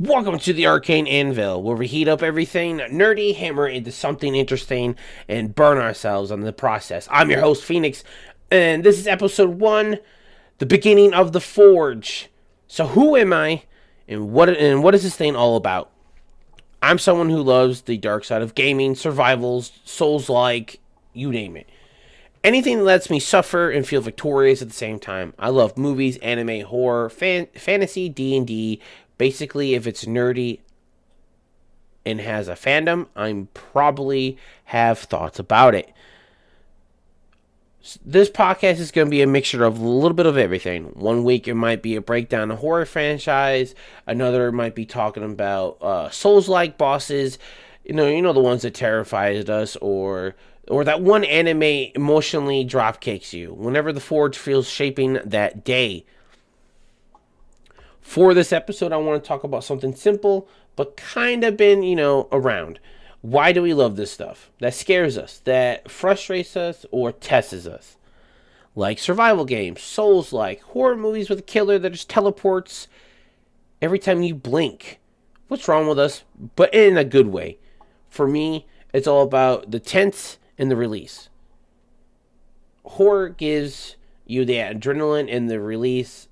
Welcome to the Arcane Anvil, where we heat up everything nerdy, hammer it into something interesting, and burn ourselves on the process. I'm your host, Phoenix, and this is episode 1, the beginning of the Forge. So who am I, and what is this thing all about? I'm someone who loves the dark side of gaming, survivals, Souls-like, you name it. Anything that lets me suffer and feel victorious at the same time. I love movies, anime, horror, fantasy, D&D. Basically, if it's nerdy and has a fandom, I'm probably have thoughts about it. This podcast is going to be a mixture of a little bit of everything. One week it might be a breakdown of horror franchise. Another might be talking about Souls-like bosses. You know the ones that terrified us, or that one anime emotionally drop kicks you whenever the Forge feels shaping that day. For this episode, I want to talk about something simple, but kind of been, around. Why do we love this stuff? That scares us, that frustrates us, or tests us. Like survival games, Souls-like, horror movies with a killer that just teleports every time you blink. What's wrong with us? But in a good way. For me, it's all about the tense and the release. Horror gives you the adrenaline and the relief.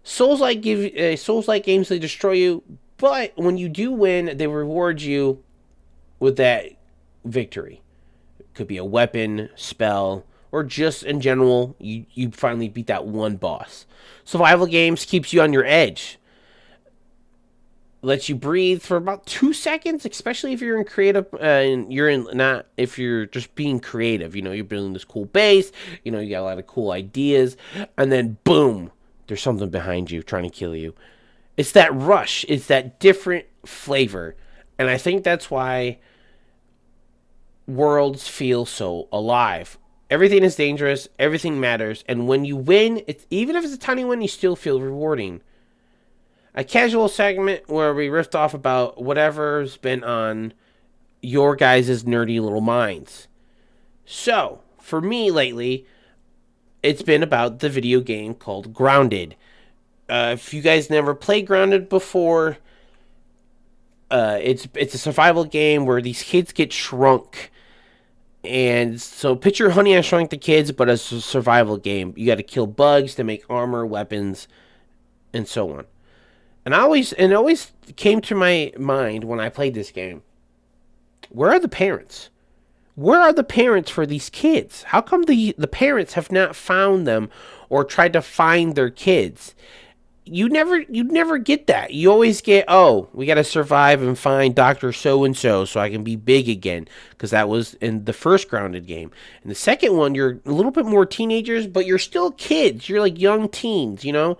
Souls-like games, they destroy you, but when you do win, they reward you with that victory. It could be a weapon, spell, or just in general, you finally beat that one boss. Survival games keeps you on your edge. Lets you breathe for about 2 seconds, especially if you're in creative, if you're just being creative. You're building this cool base, you got a lot of cool ideas, and then boom, there's something behind you trying to kill you. It's that rush, it's that different flavor, and I think that's why worlds feel so alive. Everything is dangerous, everything matters, and when you win, even if it's a tiny win, you still feel rewarding. A casual segment where we riffed off about whatever's been on your guys' nerdy little minds. So, for me lately, it's been about the video game called Grounded. If you guys never played Grounded before, it's a survival game where these kids get shrunk. And so picture Honey, I Shrunk the Kids, but as a survival game. You got to kill bugs to make armor, weapons, and so on. And it always came to my mind when I played this game. Where are the parents? Where are the parents for these kids? How come the parents have not found them or tried to find their kids? You never get that. You always get, oh, we got to survive and find Dr. So-and-so so I can be big again. Because that was in the first Grounded game. In the second one, you're a little bit more teenagers, but you're still kids. You're like young teens, And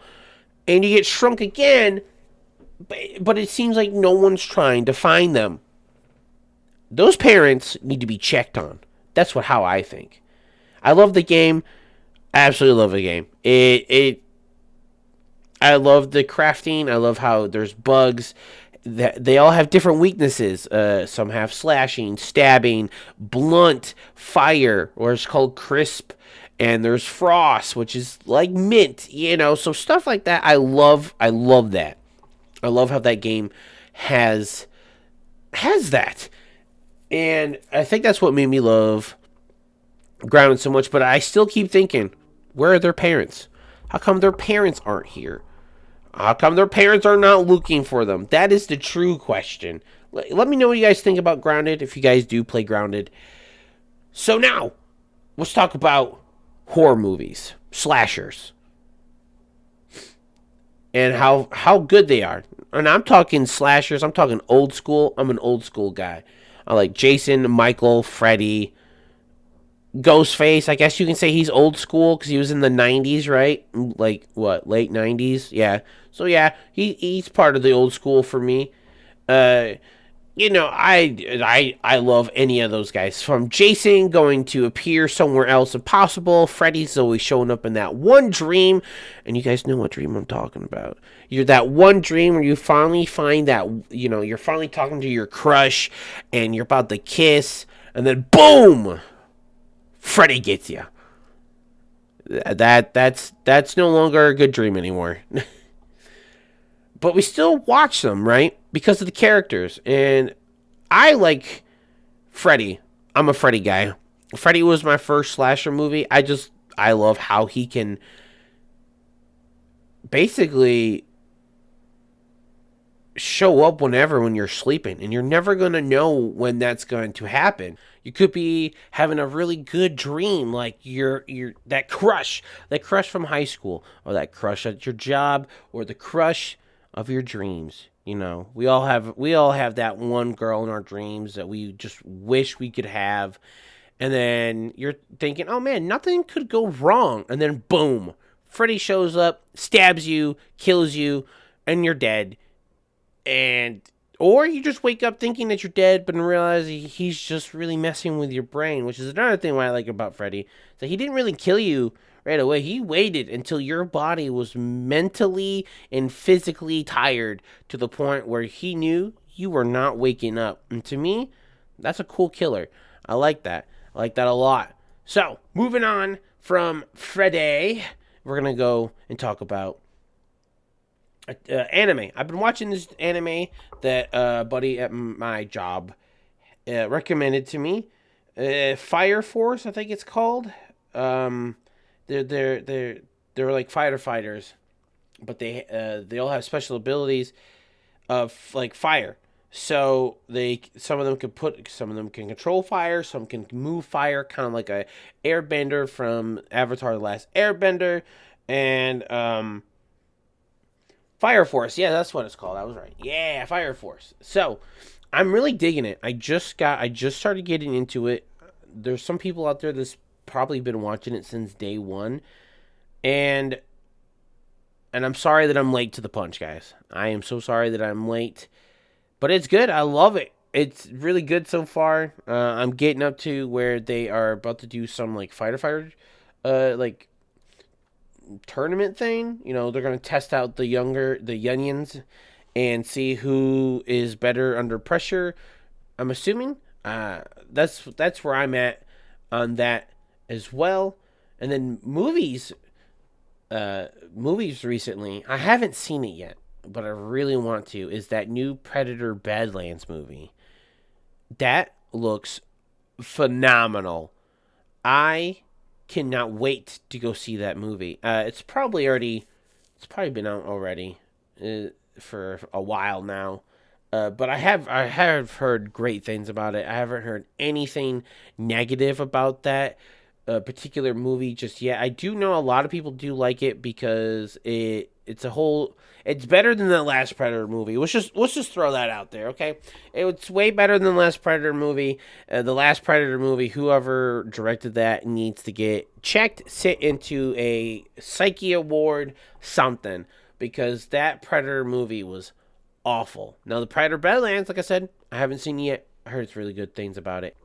you get shrunk again, but it seems like no one's trying to find them. Those parents need to be checked on. That's how I think. I love the game. I absolutely love the game. I love the crafting. I love how there's bugs. They all have different weaknesses. Some have slashing, stabbing, blunt, fire, or it's called crisp. And there's frost, which is like mint, So stuff like that, I love that. I love how that game has that. And I think that's what made me love Grounded so much. But I still keep thinking, where are their parents? How come their parents aren't here? How come their parents are not looking for them? That is the true question. Let me know what you guys think about Grounded, if you guys do play Grounded. So now, let's talk about horror movies, slashers, and how good they are. And I'm talking slashers. I'm talking old school. I'm an old school guy. I like Jason, Michael, Freddy, Ghostface. I guess you can say he's old school because he was in the 90s, right? Like, what, late 90s? Yeah. So, yeah, he's part of the old school for me. I love any of those guys. From Jason going to appear somewhere else if possible. Freddy's always showing up in that one dream. And you guys know what dream I'm talking about. You're that one dream where you finally find that, you're finally talking to your crush. And you're about to kiss. And then, boom! Freddy gets you. That's no longer a good dream anymore. but we still watch them, right? Because of the characters. And I like Freddy. I'm a Freddy guy. Freddy was my first slasher movie. I love how he can basically show up whenever when you're sleeping, and you're never going to know when that's going to happen. You could be having a really good dream, like you're that crush from high school, or that crush at your job, or the crush of your dreams. You know, we all have that one girl in our dreams that we just wish we could have. And then you're thinking, oh man, nothing could go wrong. And then boom, Freddy shows up, stabs you, kills you, and you're dead. And or you just wake up thinking that you're dead, but realize he's just really messing with your brain, which is another thing why I like about Freddy. So he didn't really kill you right away. He waited until your body was mentally and physically tired to the point where he knew you were not waking up. And to me, that's a cool killer. I like that. I like that a lot. So, moving on from Freddy, we're going to go and talk about anime. I've been watching this anime that a buddy at my job recommended to me. Fire Force, I think it's called. They're like fighter fighters, but they all have special abilities of like fire. So some of them can control fire, some can move fire, kind of like a airbender from Avatar: The Last Airbender, and Fire Force. Yeah, that's what it's called. I was right. Yeah, Fire Force. So, I'm really digging it. I just started getting into it. There's some people out there that's probably been watching it since day 1, and I'm sorry that I'm late to the punch, guys. I am so sorry that I'm late, but it's good. I love it. It's really good so far. I'm getting up to where they are about to do some like fighter, like tournament thing. You know, they're gonna test out the youngins and see who is better under pressure. I'm assuming. That's where I'm at on that as well. And then movies recently. I haven't seen it yet, but I really want to. Is that new Predator Badlands movie? That looks phenomenal. I cannot wait to go see that movie. It's probably been out already for a while now. But I have heard great things about it. I haven't heard anything negative about that particular movie just yet. I do know a lot of people do like it because it's better than the last Predator movie. Let's just throw that out there, okay? It's way better than the last Predator movie. The last Predator movie, whoever directed that needs to get checked, sit into a psyche award, something, because that Predator movie was awful. Now the Predator Badlands, like I said, I haven't seen it yet. I heard really good things about it.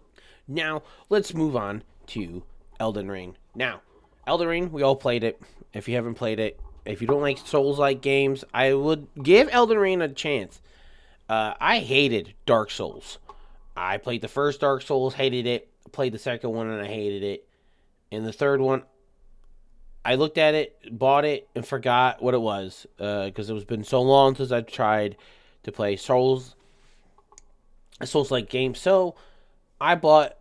Now let's move on to Elden Ring. Now, Elden Ring, we all played it. If you haven't played it, if you don't like Souls-like games, I would give Elden Ring a chance. I hated Dark Souls. I played the first Dark Souls, hated it. Played the second one, and I hated it. And the third one, I looked at it, bought it, and forgot what it was because it was been so long since I've tried to play Souls-like game. So I bought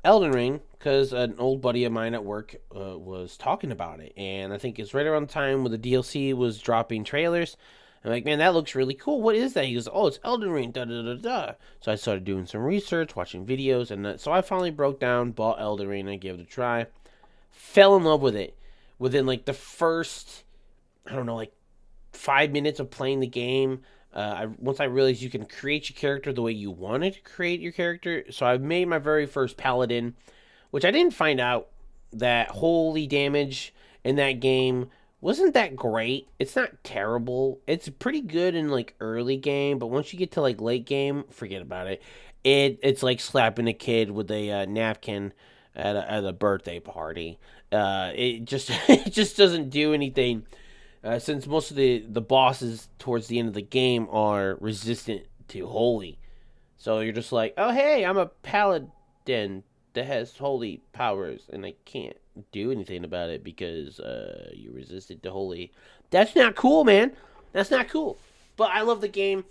Elden Ring because an old buddy of mine at work was talking about it, and I think it's right around the time when the DLC was dropping trailers. I'm like, man, that looks really cool. What is that? He goes, oh, it's Elden Ring. Da da da da. So I started doing some research, watching videos, and so I finally broke down, bought Elden Ring, and I gave it a try. Fell in love with it within like the first, I don't know, like 5 minutes of playing the game. Once I realized you can create your character the way you wanted to create your character, so I made my very first paladin, which I didn't find out that holy damage in that game wasn't that great. It's not terrible. It's pretty good in like early game, but once you get to like late game, forget about it. It's like slapping a kid with a napkin at a birthday party. It just it just doesn't do anything. Since most of the bosses towards the end of the game are resistant to holy. So you're just like, oh hey, I'm a paladin that has holy powers, and I can't do anything about it because you're resistant to holy. That's not cool, man. That's not cool. But I love the game.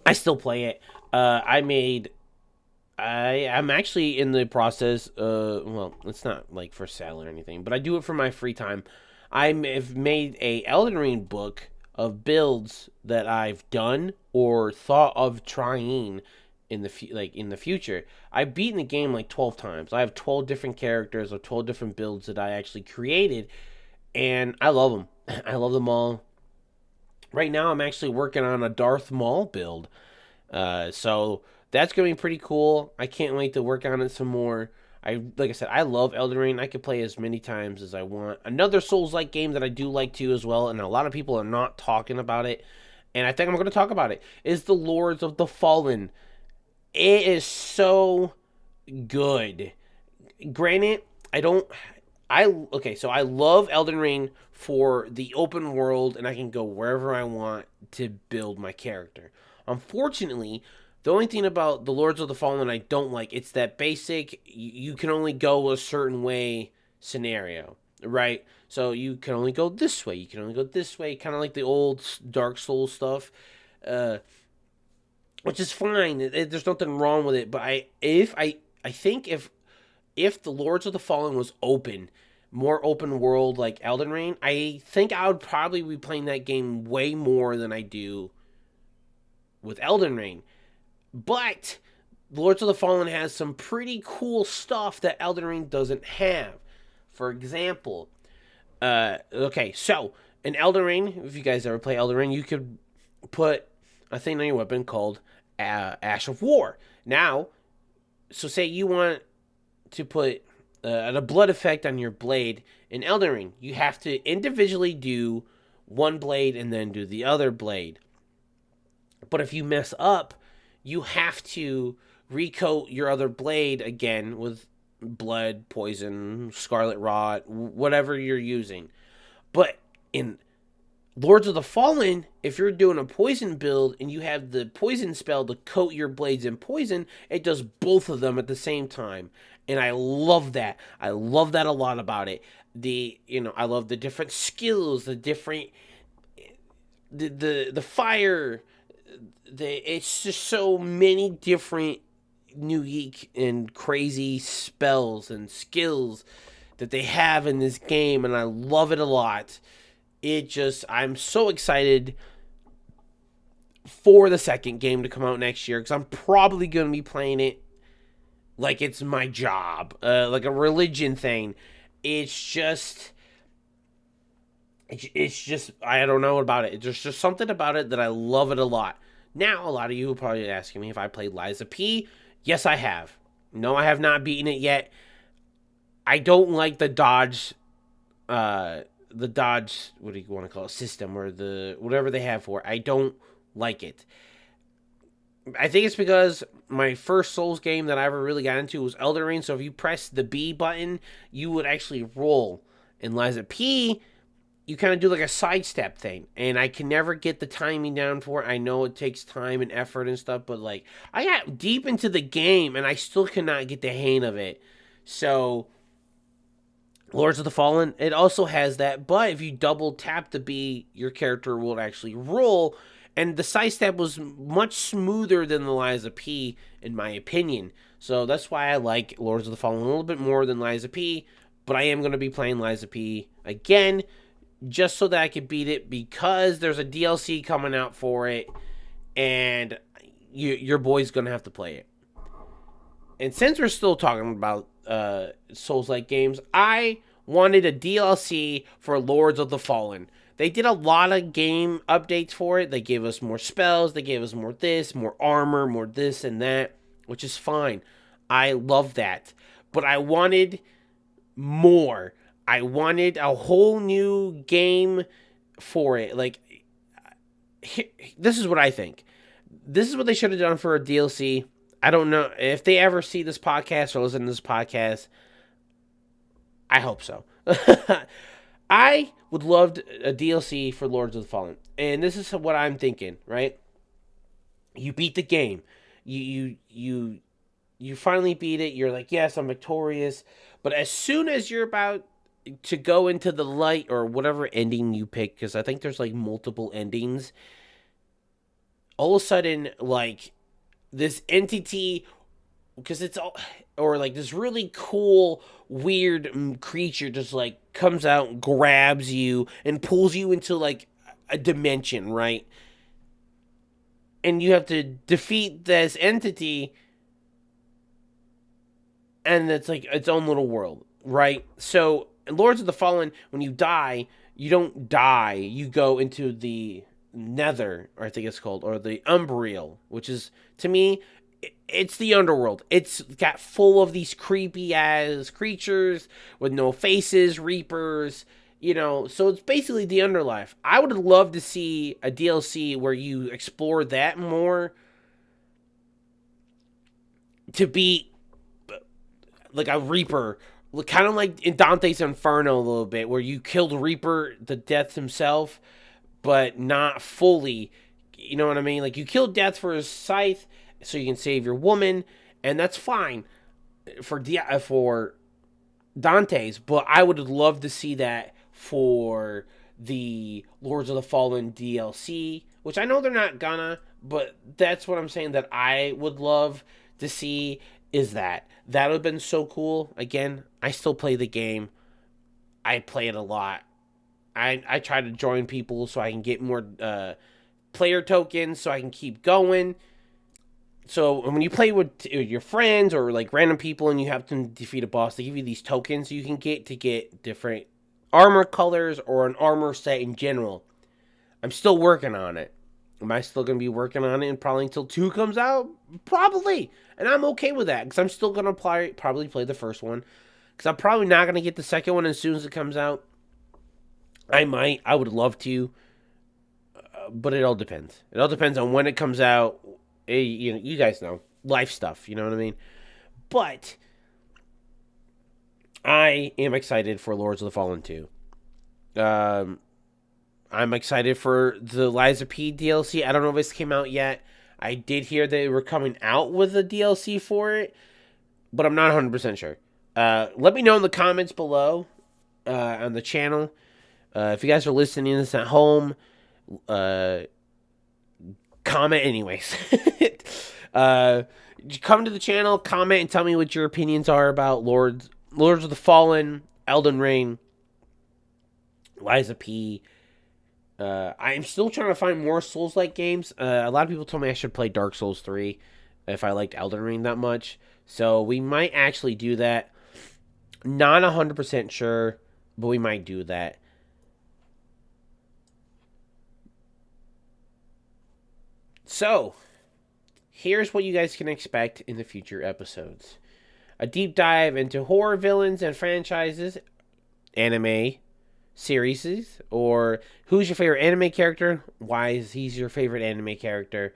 I still play it. I made. I'm actually in the process. Well, it's not like for sale or anything, but I do it for my free time. Have made a Elden Ring book of builds that I've done or thought of trying in the future. I've beaten the game like 12 times. I have 12 different characters or 12 different builds that I actually created, and I love them. I love them all. Right now, I'm actually working on a Darth Maul build. So that's going to be pretty cool. I can't wait to work on it some more. Like I said, I love Elden Ring. I could play as many times as I want. Another Souls-like game that I do like too as well, and a lot of people are not talking about it, and I think I'm going to talk about it, is the Lords of the Fallen. It is so good. Granted, I don't. I okay, so I love Elden Ring for the open world, and I can go wherever I want to build my character. Unfortunately, the only thing about the Lords of the Fallen I don't like, it's that basic you can only go a certain way scenario, right? So you can only go this way, you can only go this way, kind of like the old Dark Souls stuff, uh, which is fine. There's nothing wrong with it, but I think if the Lords of the Fallen was open, more open world like Elden Ring, I think I would probably be playing that game way more than I do with Elden Ring. But Lords of the Fallen has some pretty cool stuff that Elden Ring doesn't have. For example, okay, so in Elden Ring, if you guys ever play Elden Ring, you could put a thing on your weapon called Ash of War. Now, so say you want to put a blood effect on your blade in Elden Ring, you have to individually do one blade and then do the other blade. But if you mess up, you have to recoat your other blade again with blood, poison, scarlet rot, whatever you're using. But in Lords of the Fallen, if you're doing a poison build and you have the poison spell to coat your blades in poison, it does both of them at the same time. And I love that. I love that a lot about it. I love the different skills, the different the fire, it's just so many different unique and crazy spells and skills that they have in this game, and I love it a lot. I'm so excited for the second game to come out next year because I'm probably going to be playing it like it's my job, like a religion thing. It's just, I don't know about it. There's just something about it that I love it a lot. Now, a lot of you are probably asking me if I played Lies of P. Yes, I have. No, I have not beaten it yet. I don't like the dodge, what do you want to call it, system, or the whatever they have for it. I don't like it. I think it's because my first Souls game that I ever really got into was Elden Ring, so if you press the B button, you would actually roll. In Lies of P, you kind of do like a sidestep thing, and I can never get the timing down for it. I know it takes time and effort and stuff, but like I got deep into the game and I still cannot get the hang of it. So Lords of the Fallen, it also has that, but if you double tap the B, your character will actually roll, and the sidestep was much smoother than the Lies of P, in my opinion. So that's why I like Lords of the Fallen a little bit more than Lies of P, but I am going to be playing Lies of P again, just so that I can beat it, because there's a DLC coming out for it, and your boy's going to have to play it. And since we're still talking about Souls-like games, I wanted a DLC for Lords of the Fallen. They did a lot of game updates for it. They gave us more spells, they gave us more this, more armor, more this and that, which is fine. I love that. But I wanted more. I wanted a whole new game for it. Like, this is what I think. This is what they should have done for a DLC. I don't know if they ever see this podcast or listen to this podcast. I hope so. I would love a DLC for Lords of the Fallen. And this is what I'm thinking, right? You beat the game. You finally beat it. You're like, yes, I'm victorious. But as soon as you're about to go into the light, or whatever ending you pick, because I think there's like multiple endings, all of a sudden, like, this entity, because it's all, or like this really cool, weird creature just like comes out and grabs you and pulls you into like a dimension, right? And you have to defeat this entity, and it's like its own little world, right? So, in Lords of the Fallen, when you die, you don't die. You go into the Nether, or I think it's called, or the Umbriel, which is, to me, it's the underworld. It's got full of these creepy ass creatures with no faces, reapers, so it's basically the underlife. I would love to see a DLC where you explore that more, to be like a reaper, kind of like in Dante's Inferno a little bit, where you killed Reaper the Death himself, but not fully. You know what I mean? Like, you killed Death for his scythe so you can save your woman, and that's fine for Dante's, but I would love to see that for the Lords of the Fallen DLC, which I know they're not gonna, but that's what I'm saying that I would love to see, is that. That would have been so cool. Again, I still play the game. I play it a lot. I try to join people so I can get more player tokens so I can keep going. So when you play with your friends or like random people and you have to defeat a boss, they give you these tokens you can get to get different armor colors or an armor set in general. I'm still working on it. Am I still going to be working on it and probably until 2 comes out? Probably. And I'm okay with that because I'm still going to probably play the first one. Because I'm probably not going to get the second one as soon as it comes out. I might. I would love to. But it all depends. It all depends on when it comes out. You guys know. Life stuff. You know what I mean? But I am excited for Lords of the Fallen 2. I'm excited for the Lies of P DLC. I don't know if this came out yet. I did hear they were coming out with a DLC for it, but I'm not 100% sure. Let me know in the comments below on the channel. If you guys are listening to this at home, comment anyways. Come to the channel, comment, and tell me what your opinions are about Lords of the Fallen, Elden Ring, Lies of P. I'm still trying to find more Souls-like games. A lot of people told me I should play Dark Souls 3 if I liked Elden Ring that much. So we might actually do that. Not 100% sure, but we might do that. So, here's what you guys can expect in the future episodes. A deep dive into horror villains and franchises, anime series, or who's your favorite anime character, why is he your favorite anime character,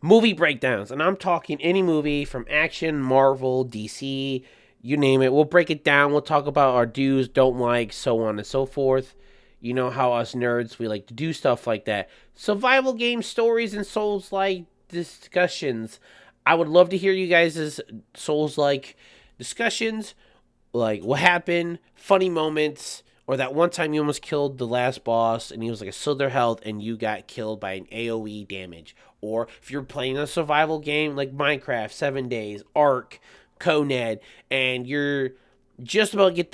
movie breakdowns, and I'm talking any movie from action, Marvel, DC, you name it. We'll break it down. We'll talk about our do's, don't like, so on and so forth. You know how us nerds, we like to do stuff like that. Survival game stories and Souls-like discussions. I would love to hear you guys' Souls-like discussions. Like, what happened, funny moments, or that one time you almost killed the last boss and he was like a silver health and you got killed by an AoE damage. Or if you're playing a survival game like Minecraft, 7 Days, Ark, Coned, and you're just about to get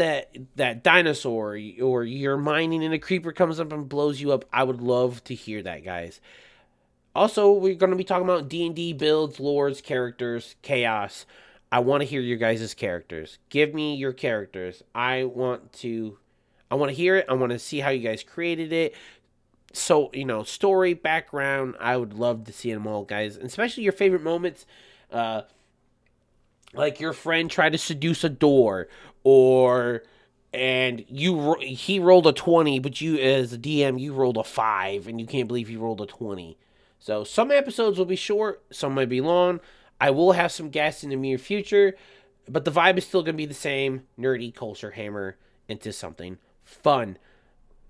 that dinosaur, or you're mining and a creeper comes up and blows you up. I would love to hear that, guys. Also, we're going to be talking about D&D builds, lords, characters, chaos. I want to hear your guys' characters. Give me your characters. I want to hear it. I want to see how you guys created it. So, story, background, I would love to see them all, guys. And especially your favorite moments. Like your friend tried to seduce a door, and he rolled a 20, but you as a DM, you rolled a 5, and you can't believe he rolled a 20. So some episodes will be short, some might be long. I will have some guests in the near future, but the vibe is still going to be the same. Nerdy culture hammer into something fun.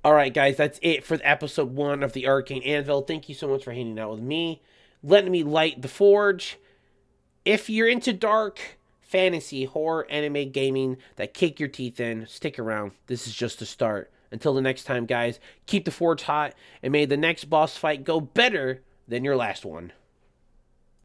All right, guys, that's it for episode 1 of the Arcane Anvil. Thank you so much for hanging out with me, letting me light the forge. If you're into dark fantasy, horror, anime, gaming that kick your teeth in, stick around. This is just the start. Until the next time, guys, keep the forge hot, and may the next boss fight go better than your last one.